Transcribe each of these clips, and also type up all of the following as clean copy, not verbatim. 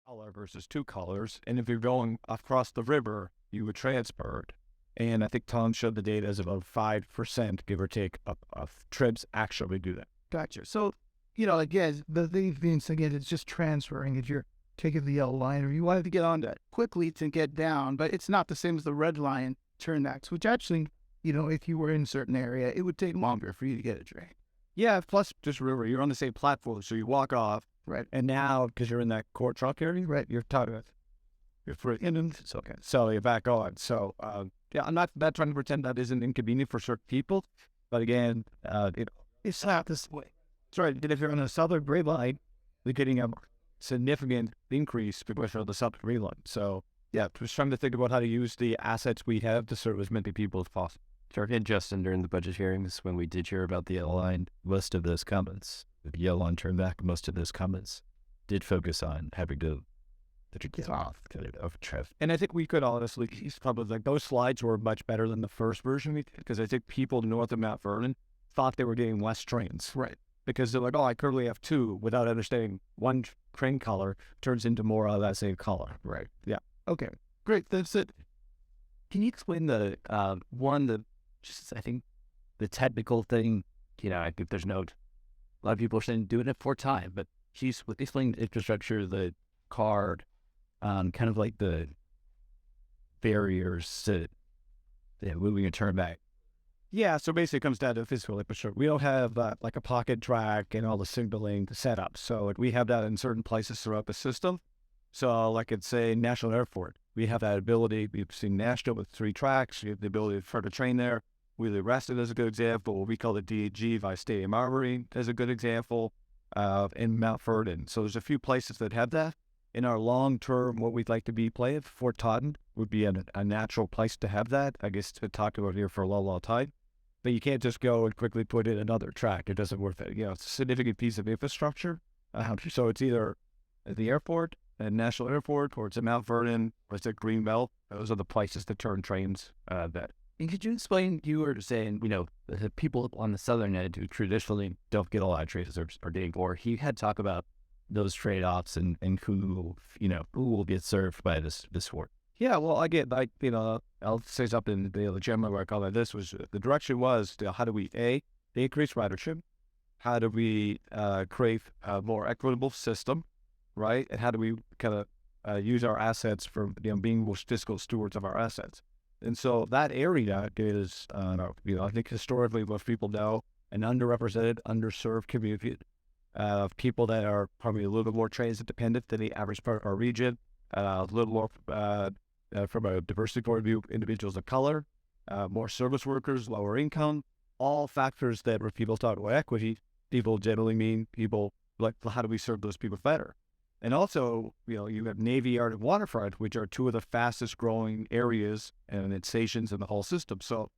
color versus two colors. And if you're going across the river, you would transfer it. And I think Tom showed the data as about 5%, give or take, of trips actually do that. Gotcha. So, again, the thing means, again, it's just transferring. If you're taking the yellow line or you wanted to get on that quickly to get down, but it's not the same as the red line turnbacks, which actually, if you were in a certain area, it would take longer for you to get a train. Yeah, plus just remember, you're on the same platform, so you walk off. Right. And now, because you're in that core truck area, Right. you're talking about you're free. And it's okay. So you're back on. So, yeah, I'm not trying to pretend that isn't inconvenient for certain people. But again, It's not this way. that's right. And if you're on a southern gray line, you're getting a significant increase because of the southern gray line. So, yeah, just trying to think about how to use the assets we have to serve as many people as possible. Sure. And Justin, during the budget hearings, when we did hear about the yellow line, most of those comments, the yellow line turned back, most of those comments did focus on having to get off of traffic. And I think we could honestly, probably like those slides were much better than the first version we did, because I think people north of Mount Vernon thought they were getting less trains. Right. Because they're like, oh, I currently have two, without understanding one train color turns into more of that same color. Right. Yeah. Okay. Great. That's it. Can you explain I think the technical thing, I think there's a lot of people are saying doing it for time, but she's explaining infrastructure, the card, kind of like the barriers to moving a turn back. Yeah, so basically it comes down to physical infrastructure. We don't have like a pocket track and all the signaling set up. So we have that in certain places throughout the system. So like at, say, National Airport, we have that ability. We've seen National with 3 tracks. We have the ability to put a train there. Wheelie Reston is a good example. What we call the DAG by Stadium Armory is a good example in Mount Vernon. So there's a few places that have that. In our long term, what we'd like to be playing, Fort Totten would be a natural place to have that. I guess to talk about here for a long, long time. But you can't just go and quickly put in another track. It doesn't worth it. It's a significant piece of infrastructure. So it's either at the airport, at National Airport, or it's at Mount Vernon, or it's at Greenbelt. Those are the places to turn trains that. And could you explain, you were saying, the people on the southern end who traditionally don't get a lot of trains are getting more. He had talk about those trade-offs and who will get served by this work. Yeah, well, again, I'll say something, the gentleman where I call it this was, the direction was, how do we, increase ridership? How do we create a more equitable system, right? And how do we kind of use our assets for, being more fiscal stewards of our assets? And so that area is, I think historically most people know, an underrepresented, underserved community of people that are probably a little bit more transit dependent than the average part of our region, a little more from a diversity point of view, individuals of color, more service workers, lower income, all factors that when people talk about equity, people generally mean people like, how do we serve those people better? And also, you have Navy Yard and Waterfront, which are two of the fastest growing areas and stations in the whole system. So,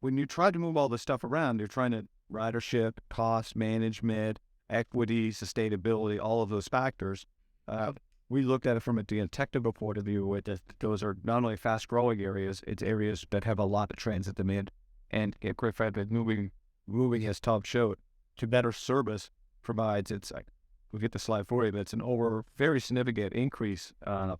when you try to move all this stuff around, you're trying to ridership, cost management, equity, sustainability, all of those factors. We looked at it from a technical point of view. Those are not only fast growing areas, it's areas that have a lot of transit demand. And quite frankly, moving, as Tom showed, to better service provides, we'll get to slide 40, but it's an very significant increase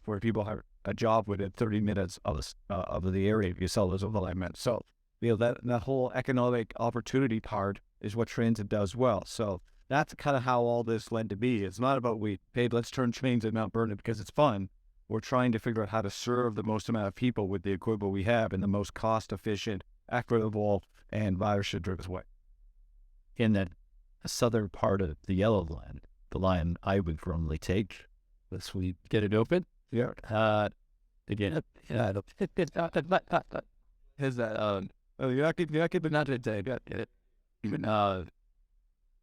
where people have a job within 30 minutes of the area if you sell those alignments. So, that whole economic opportunity part is what transit does well. So that's kind of how all this led to be. It's not about let's turn trains at Mount Vernon because it's fun. We're trying to figure out how to serve the most amount of people with the equipment we have in the most cost-efficient, equitable, and ridership-driven way. In that southern part of the yellow line, the line I would normally take, let's we get it open. Yeah. Again, is that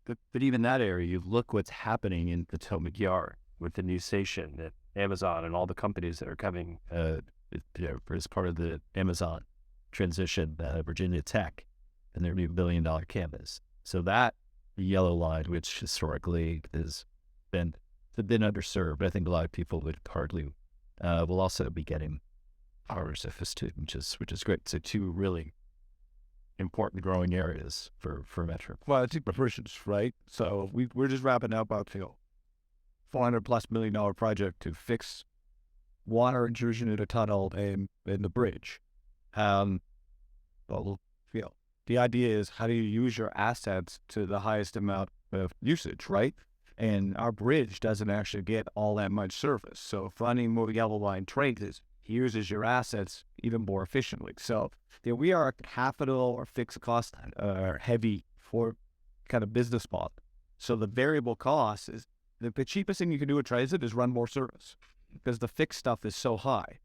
but even that area, you look what's happening in Potomac Yard with the new station and Amazon and all the companies that are coming as part of the Amazon transition, Virginia Tech and their new $1 billion campus. So that yellow line, which historically has been underserved, I think a lot of people will also be getting power surface too, which is great. So 2 really important growing areas for Metro. Well, I think the person's right. So we're just wrapping up our $400+ million project to fix water intrusion in a tunnel and in the bridge. Well, you know, the idea is how do you use your assets to the highest amount of usage, right? And our bridge doesn't actually get all that much service. So running more yellow line trains uses your assets even more efficiently. So we are a capital or fixed cost heavy for kind of business model. So the variable cost is the cheapest thing you can do with transit is run more service because the fixed stuff is so high.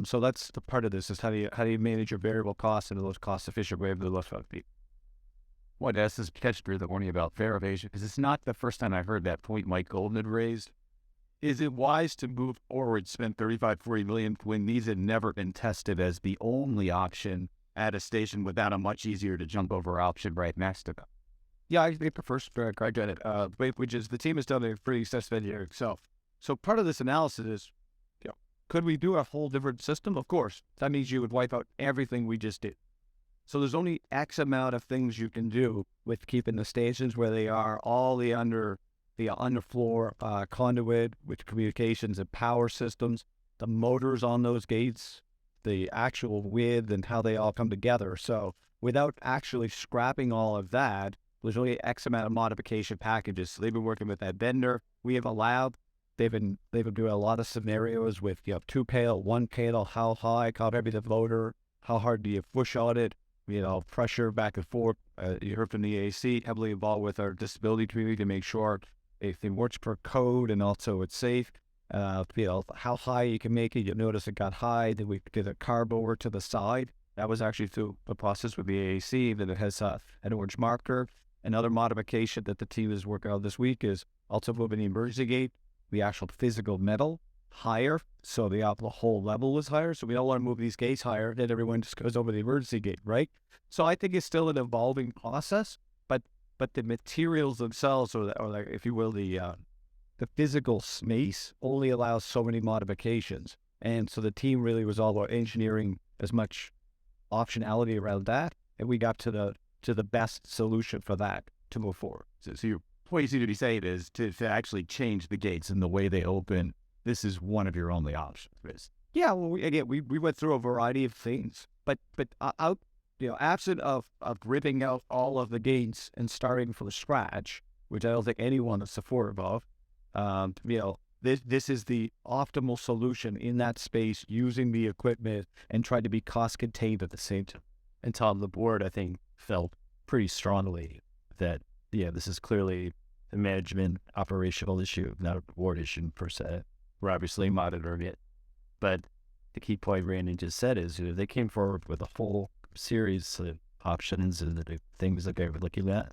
So that's the part of this is how do you manage your variable costs in the most cost efficient way for the most amount of people. What else is catch the warning about fare evasion? Because it's not the first time I've heard that point Mike Golden had raised. Is it wise to move forward, spend $35-40 million when these had never been tested as the only option at a station without a much easier to jump over option right next to them? Yeah, I think the first crack at it, which is the team has done a pretty extensive engineering itself. So part of this analysis is, could we do a whole different system? Of course. That means you would wipe out everything we just did. So there's only X amount of things you can do with keeping the stations where they are, all the underfloor conduit with communications and power systems, the motors on those gates, the actual width and how they all come together. So without actually scrapping all of that, there's only X amount of modification packages. So they've been working with that vendor. We have a lab. They've been doing a lot of scenarios with, two panel, one panel, how high, how heavy the motor, how hard do you push on it, pressure back and forth. You heard from the AC, heavily involved with our disability community to make sure if it works per code and also it's safe. How high you can make it. You'll notice it got high. Then we did a carb over to the side. That was actually through the process with the AAC. Then it has an orange marker. Another modification that the team is working on this week is also moving the emergency gate, the actual physical metal higher. So the whole level is higher. So we don't want to move these gates higher. Then everyone just goes over the emergency gate, right? So I think it's still an evolving process, but the materials themselves, or like, if you will, the physical space only allows so many modifications. And so the team really was all about engineering as much optionality around that. And we got to the best solution for that to move forward. So what you seem to be saying is to actually change the gates and the way they open. This is one of your only options. Yeah, well, we went through a variety of things, but absent of ripping out all of the gates and starting from scratch, which I don't think anyone is supportive of, this is the optimal solution in that space, using the equipment and trying to be cost contained at the same time. And Tom, the board, I think, felt pretty strongly that, this is clearly a management operational issue, not a board issue per se. We're obviously monitoring it. But the key point Randy just said is, they came forward with a full series of options and the things that they were looking at.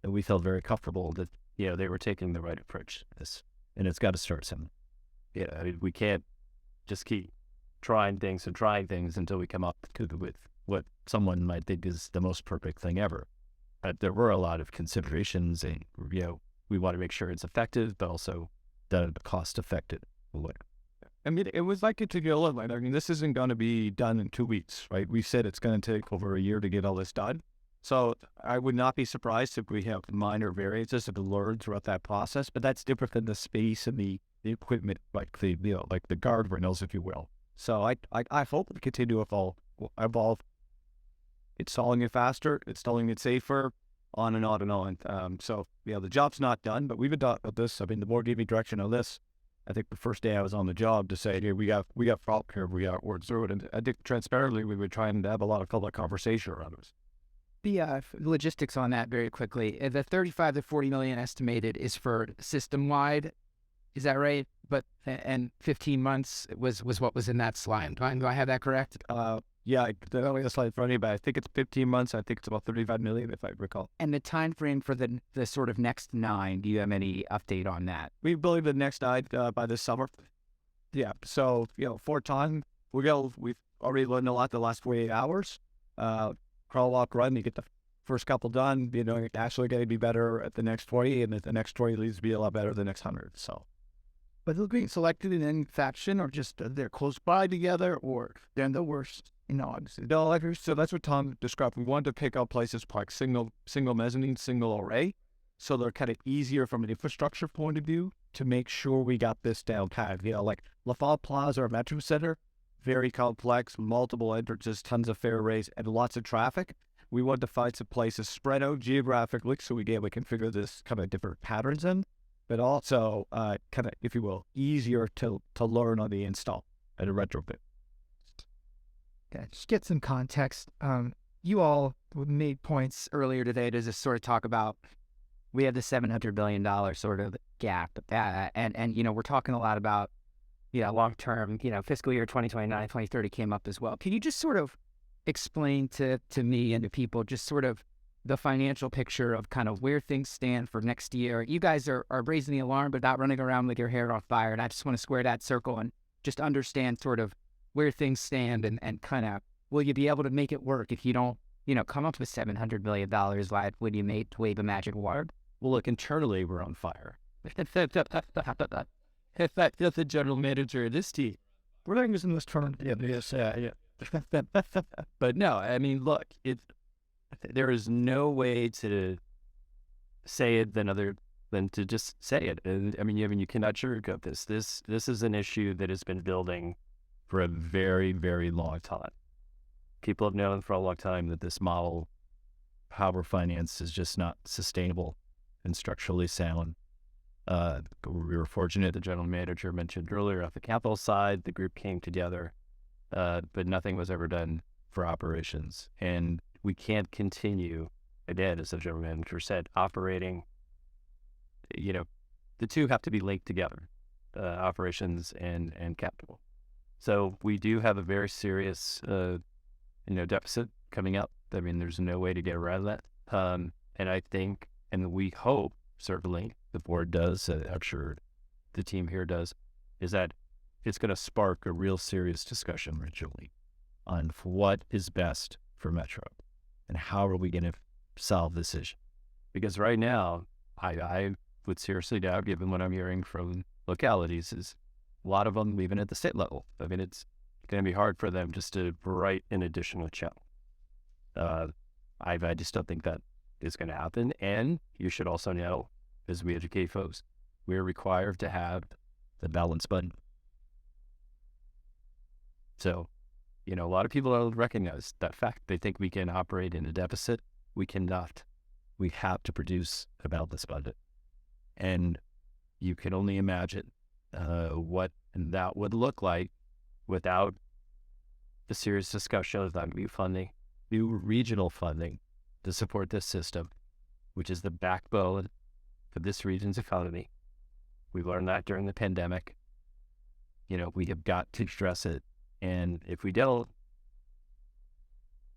And we felt very comfortable that, they were taking the right approach to this. And it's got to start somewhere. We can't just keep trying things until we come up with what someone might think is the most perfect thing ever. There were a lot of considerations, and we want to make sure it's effective, but also done in a cost-effective way. I mean, it was like it to go like. I mean, this isn't going to be done in 2 weeks, right? We said it's going to take over a year to get all this done. So I would not be surprised if we have minor variances to learn throughout that process, but that's different than the space and the equipment, like the guardrails, if you will. So I hope we continue to evolve. Installing it faster, installing it safer, on and on and on. So the job's not done, but we've been talking about this. I mean, the board gave me direction on this. I think the first day I was on the job to say, hey, we got problem here, we got work through it. And I think transparently, we were trying to have a lot of public conversation around this. The logistics on that very quickly. The 35 to 40 million estimated is for system-wide. Is that right? But and 15 months was what was in that slide. Do I have that correct? Yeah, I don't have the slide in front of me, but I think it's 15 months. I think it's about 35 million, if I recall. And the time frame for the sort of next 9, do you have any update on that? We believe the next 9 by this summer. Yeah, so, for time, we've already learned a lot the last 48 hours. Crawl, walk, run, you get the first couple done, it's actually going to be better at the next 20, and the next 20 leads to be a lot better the next 100, so. But they're being selected in any faction, or just they're close by together, or they're the worst? Obviously. No, so that's what Tom described. We wanted to pick out places like single mezzanine, single array. so they're kind of easier from an infrastructure point of view to make sure we got this down pat. Like LaFalle Plaza or Metro Center, very complex, multiple entrances, tons of fairways, and lots of traffic. We wanted to find some places spread out geographically so we can figure this kind of different patterns in, but also kind of, if you will, easier to learn on the install and a retrofit. Okay, just get some context. You all made points earlier today to just sort of talk about we have the $700 billion sort of gap, and we're talking a lot about long term. Fiscal year 2029, 2030 came up as well. Can you just sort of explain to me and to people just sort of the financial picture of kind of where things stand for next year? You guys are raising the alarm, but not running around with your hair on fire. And I just want to square that circle and just understand sort of where things stand and kind of, will you be able to make it work if you don't, come up with $700 million? Why would you wave a magic wand? Well, look, internally, we're on fire. That's the general manager of this team. We're not using this term. Yeah. But no, I mean, look, there is no way to say it than to just say it. And I mean, you cannot sugarcoat this. This is an issue that has been building for a very, very long time. People have known for a long time that this model, power finance, is just not sustainable and structurally sound. We were fortunate, the general manager mentioned earlier, on the capital side, the group came together, but nothing was ever done for operations. And we can't continue, again, as the general manager said, operating, the two have to be linked together, operations and capital. So we do have a very serious, deficit coming up. I mean, there's no way to get around that. And I think, and we hope, certainly, the board does, I'm sure the team here does, is that it's going to spark a real serious discussion regionally on what is best for Metro and how are we going to solve this issue. Because right now, I would seriously doubt, given what I'm hearing from localities, is a lot of them, even at the state level, I mean, it's going to be hard for them just to write an additional channel. I just don't think that is going to happen. And you should also know, as we educate folks, we're required to have the balance button. So, a lot of people don't recognize that fact. They think we can operate in a deficit. We cannot. We have to produce a balance budget. And you can only imagine what that would look like without the serious discussion of new funding, new regional funding to support this system, which is the backbone of this region's economy. We learned that during the pandemic. We have got to address it. And if we don't,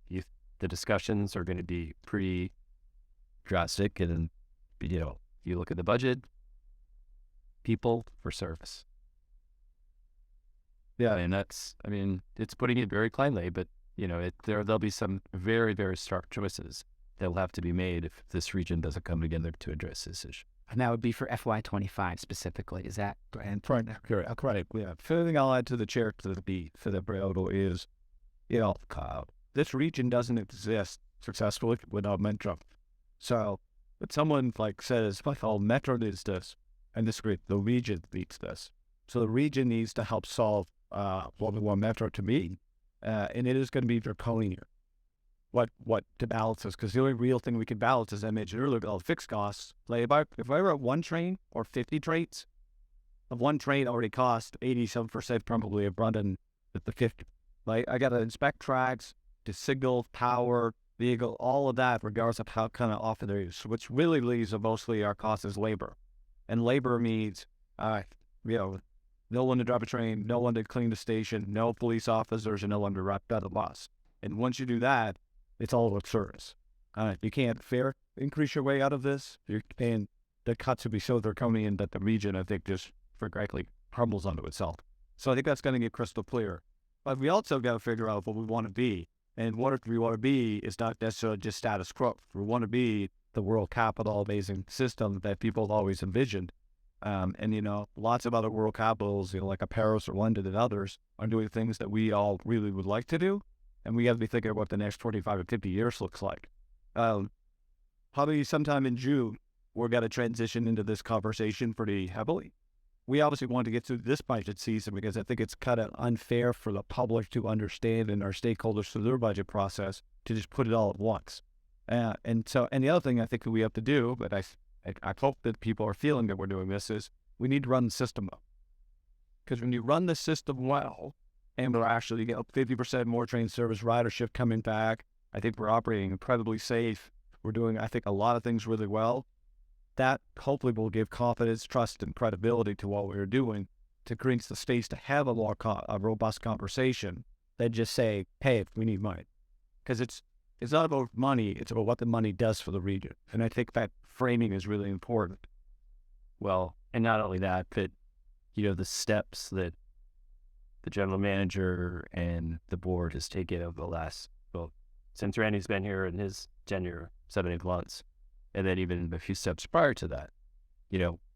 the discussions are going to be pretty drastic. And, you look at the budget, people for service. Yeah, and it's putting it very plainly, but, there'll be some very, very stark choices that will have to be made if this region doesn't come together to address this issue. And that would be for FY25 specifically. Is that correct? Correct. Yeah. Further I'll add to the chair for the proposal is, this region doesn't exist successfully without Metro. So, but someone says, "Oh, Metro needs this," and this great, the region needs this. So the region needs to help solve what we want Metro to be, and it is going to be draconian. What to balance this, because the only real thing we can balance, as I mentioned earlier, all the fixed costs. Like if I were at one train or 50 trains, one train already cost 87% probably of running at the 50. Like I got to inspect tracks, to signal, power, vehicle, all of that, regardless of how kind of often they're used. So which really leaves mostly our cost is labor, and labor means no one to drive a train, no one to clean the station, no police officers, and no one to ride the bus. And once you do that, it's all about service. You can't increase your way out of this. You're paying the cuts to be so draconian that the region, I think, just frankly crumbles onto itself. So I think that's going to get crystal clear. But we also got to figure out what we want to be. And what we want to be is not necessarily just status quo. We want to be the world capital amazing system that people have always envisioned. And lots of other world capitals, like a Paris or London and others, are doing things that we all really would like to do. And we have to be thinking of what the next 45 or 50 years looks like. Probably sometime in June, we're going to transition into this conversation pretty heavily. We obviously want to get through this budget season because I think it's kind of unfair for the public to understand and our stakeholders through their budget process to just put it all at once. And the other thing I think that we have to do, but I hope that people are feeling that we're doing this, is we need to run the system well. Because when you run the system well, and we're actually 50% more train service ridership coming back, I think we're operating incredibly safe. We're doing, I think, a lot of things really well. That hopefully will give confidence, trust, and credibility to what we're doing to create the space to have a robust conversation than just say, hey, we need money. Because it's not about money, it's about what the money does for the region. And I think that framing is really important. Well, and not only that, but, the steps that the general manager and the board has taken over the last, since Randy's been here in his tenure, 7-8 months, and then even a few steps prior to that,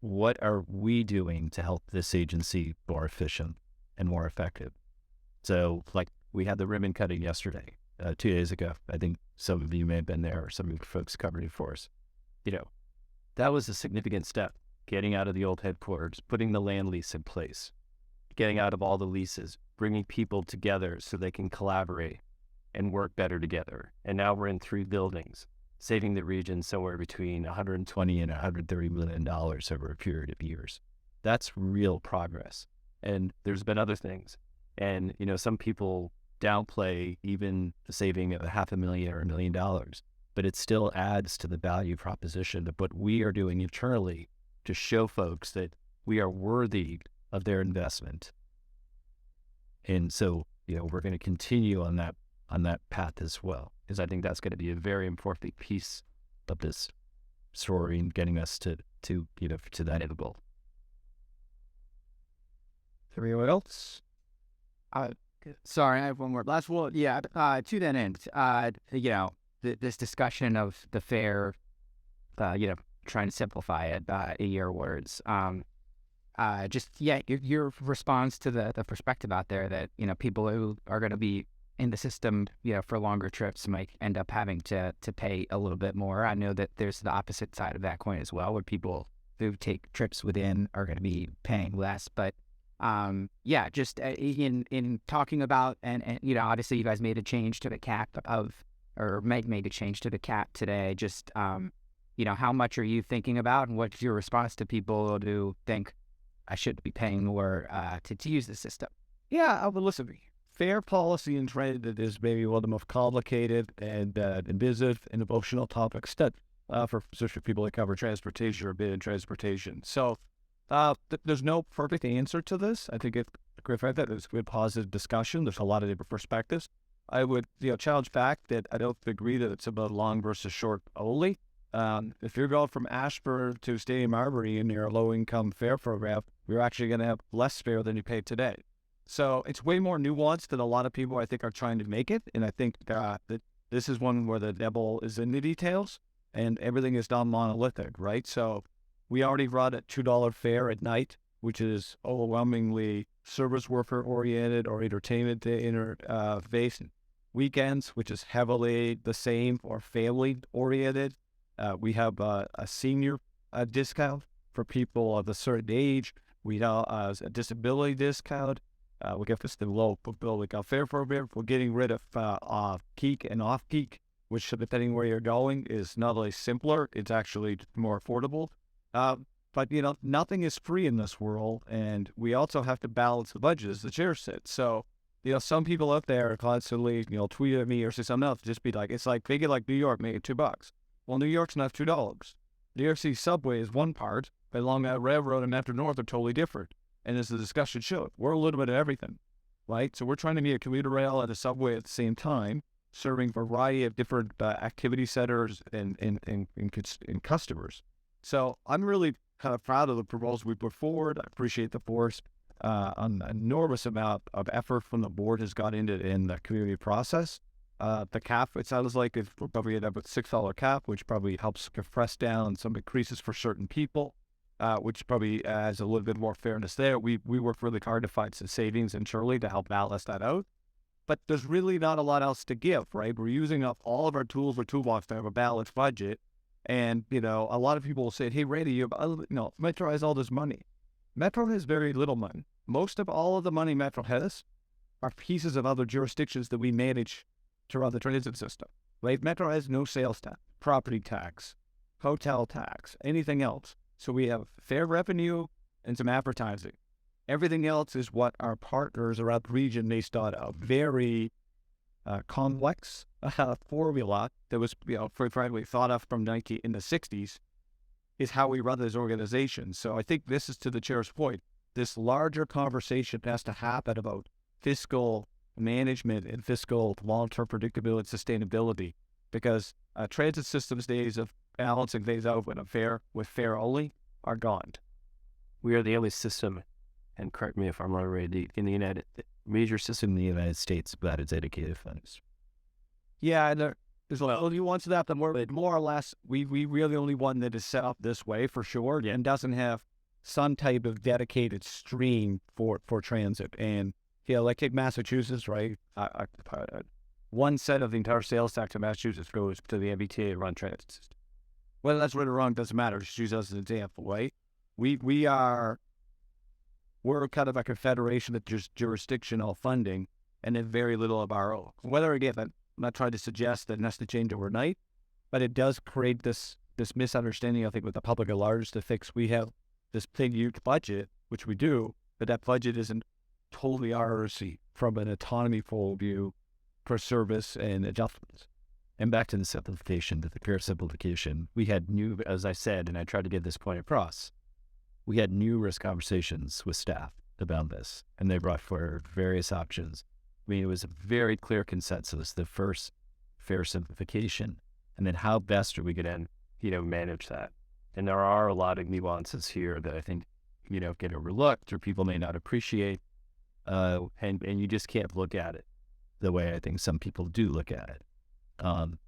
what are we doing to help this agency more efficient and more effective? So, like, we had the ribbon cutting yesterday, 2 days ago. I think some of you may have been there, or some of you folks covered it for us. That was a significant step, getting out of the old headquarters, putting the land lease in place, getting out of all the leases, bringing people together so they can collaborate and work better together. And now we're in 3 buildings, saving the region somewhere between $120 and $130 million over a period of years. That's real progress. And there's been other things. And, some people downplay even the saving of $500,000 or $1 million, but it still adds to the value proposition of what we are doing internally to show folks that we are worthy of their investment. And so, we're going to continue on that path as well, because I think that's going to be a very important piece of this story and getting us to that end goal. Anyone else? Sorry, I have one more. Last one. Yeah. To that end, this discussion of the fair, trying to simplify it in your words. Your response to the perspective out there that, people who are going to be in the system, for longer trips might end up having to pay a little bit more. I know that there's the opposite side of that coin as well, where people who take trips within are going to be paying less. But just in talking about, and obviously you guys made a change to the cap made a change to the cap today. Just, how much are you thinking about, and what's your response to people who think I shouldn't be paying more to use the system? Yeah, but listen, fair policy and transit is maybe one of the most complicated and business and emotional topics that for especially people that cover transportation or been in transportation. So there's no perfect answer to this. I think it's great that there's a good positive discussion. There's a lot of different perspectives. I would challenge back that I don't agree that it's about long versus short only. If you're going from Ashburn to Stadium Armory in your low-income fare program, you're actually going to have less fare than you pay today. So it's way more nuanced than a lot of people, I think, are trying to make it. And I think that this is one where the devil is in the details and everything is not monolithic, right? So we already run a $2 fare at night, which is overwhelmingly service worker oriented or entertainment based. Weekends, which is heavily the same or family oriented. We have a senior discount for people of a certain age. We have a disability discount. We get this the low public fare program. We're getting rid of peak and off peak, which depending where you're going is not only simpler, it's actually more affordable. But nothing is free in this world, and we also have to balance the budget, as the chair said. So some people out there are constantly tweet at me or say something else. Just be like, it's like make it like New York, make it $2. Well, New York's not $2. New York City subway is one part, but along that railroad and Metro North are totally different. And as the discussion showed, we're a little bit of everything, right? So we're trying to be a commuter rail and a subway at the same time, serving a variety of different activity centers and customers. So I'm really kind of proud of the proposal we put forward. I appreciate the force. An enormous amount of effort from the board has gone into in the community process. The cap, it sounds like we'll probably end up with $6 cap, which probably helps compress down some increases for certain people, which probably adds a little bit more fairness there. We work really hard to find some savings internally to help balance that out. But there's really not a lot else to give, right? We're using up all of our tools or toolbox to have a balanced budget. And, you know, a lot of people will say, hey, Randy, Metro has all this money. Metro has very little money. Most of all of the money Metro has are pieces of other jurisdictions that we manage to run the transit system. Right? Metro has no sales tax, property tax, hotel tax, anything else. So we have fair revenue and some advertising. Everything else is what our partners around the region based on a very complex formula that was, frankly, thought of from Nike in the 60s, is how we run this organization. So I think this is, to the chair's point, this larger conversation has to happen about fiscal management and fiscal long-term predictability and sustainability, because transit systems days of balancing things out with fare only are gone. We are the only system, and correct me if I'm wrong, Randy, in the major system in the United States that is dedicated funds. Yeah, and there's a little nuance to that, but more or less, we really the only one that is set up this way for sure, and doesn't have some type of dedicated stream for transit. And like take Massachusetts, right? 1% of the entire sales tax in Massachusetts goes to the MBTA to run transit system. Whether that's right or wrong doesn't matter. Just use us as an example, right? We're kind of like a federation of just jurisdictional funding and then very little of our own. Whether, again, I'm not trying to suggest that it has to change overnight, but it does create this misunderstanding, I think, with the public at large to fix. We have this big, huge budget, which we do, but that budget isn't totally ours from an autonomy point of view for service and adjustments. And back to the simplification, the fare simplification, we had as I said, and I tried to get this point across, we had numerous conversations with staff about this, and they brought forward various options. I mean, it was a very clear consensus, the first fare simplification, and then how best are we going to, manage that? And there are a lot of nuances here that I think, get overlooked or people may not appreciate, and you just can't look at it the way I think some people do look at it. Operation.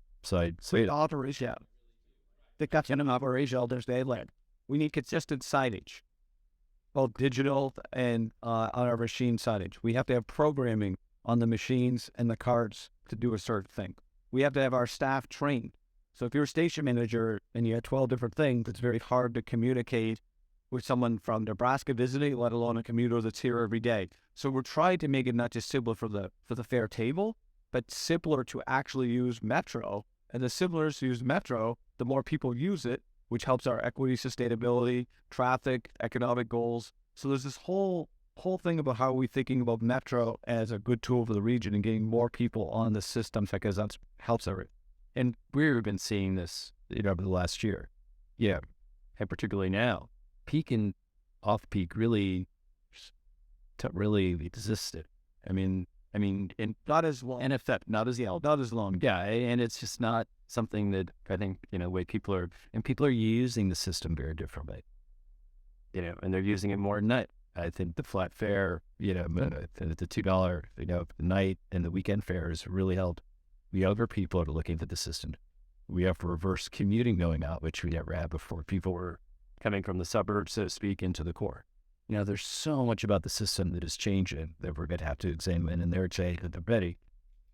That's an operation. We need consistent signage, both digital and on our machine signage. We have to have programming on the machines and the cards to do a certain thing. We have to have our staff trained. So if you're a station manager and you have 12 different things, it's very hard to communicate with someone from Nebraska visiting, let alone a commuter that's here every day. So we're trying to make it not just simpler for the fare table, but simpler to actually use Metro. And the simpler to use Metro, the more people use it, which helps our equity, sustainability, traffic, economic goals. So there's this whole thing about how we're thinking about Metro as a good tool for the region and getting more people on the system, because that helps everything. And we've been seeing this, over the last year. Yeah. And particularly now, peak and off-peak really existed. I mean, and not as long. And not as long. Yeah, and it's just not something that I think, way people are using the system very differently. And they're using it more at night. I think the flat fare, the $2, the night and the weekend fares really helped. The younger people are looking at the system. We have reverse commuting going out, which we never had before. People were coming from the suburbs, so to speak, into the core. There's so much about the system that is changing that we're going to have to examine, and they're saying that they're ready.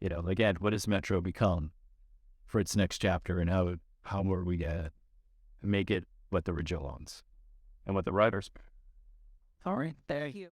Again, what does Metro become for its next chapter, and how are we going to make it what the original owns and what the writers. All right, there you